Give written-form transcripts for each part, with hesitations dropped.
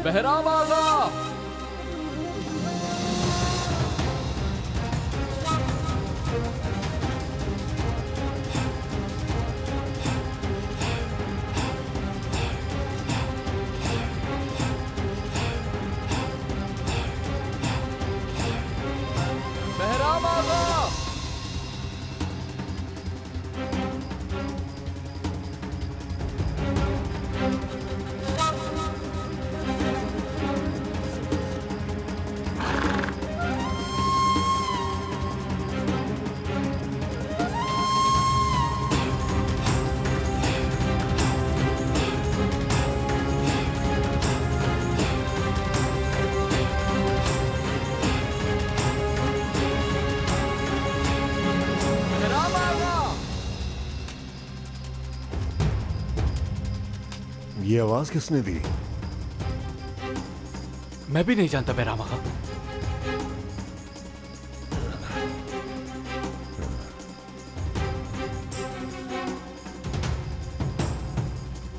बहराम आगा। बहराम आगा। ये आवाज किसने दी? मैं भी नहीं जानता बहराम आगा।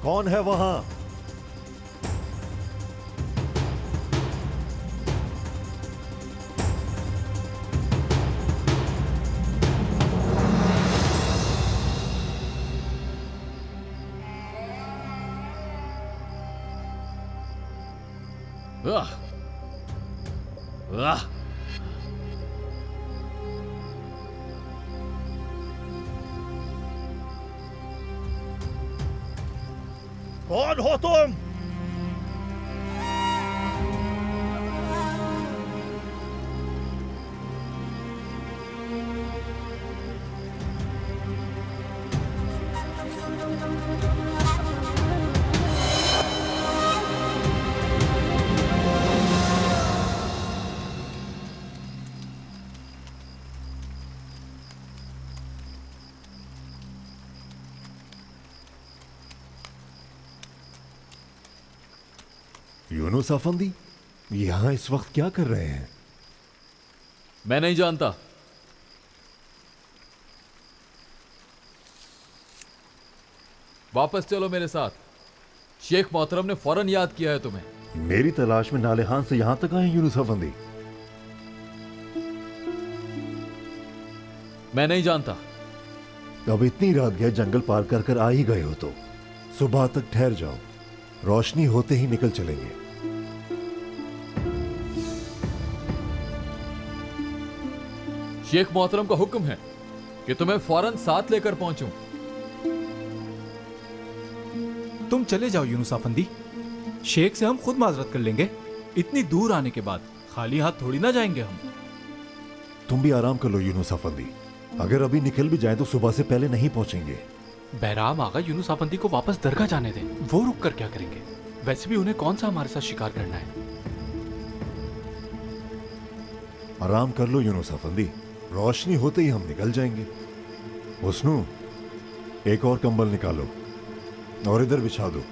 कौन है वहां? कौन हो तुम? यूनुस अफंदी, यहां इस वक्त क्या कर रहे हैं? मैं नहीं जानता। वापस चलो मेरे साथ। शेख मोहतरम ने फौरन याद किया है तुम्हें। मेरी तलाश में नालेहान से यहां तक आए यूनुस अफंदी? मैं नहीं जानता। अब इतनी रात गए जंगल पार कर कर आ ही गए हो तो सुबह तक ठहर जाओ, रोशनी होते ही निकल चलेंगे। शेख मोहतरम का हुक्म है कि तुम्हें फौरन साथ लेकर पहुंचूं। तुम चले जाओ यूनुस अफंदी, शेख से हम खुद माजरत कर लेंगे। इतनी दूर आने के बाद खाली हाथ थोड़ी ना जाएंगे हम। तुम भी आराम कर लो यूनुस अफंदी, अगर अभी निकल भी जाए तो सुबह से पहले नहीं पहुंचेंगे। बहराम आगा यूनुस अफंदी को वापस दरगाह जाने दें, वो रुक कर क्या करेंगे? वैसे भी उन्हें कौन सा हमारे साथ शिकार करना है। आराम कर लो यूनुस अफंदी, रोशनी होते ही हम निकल जाएंगे। हुस्नू, एक और कंबल निकालो और इधर बिछा दो।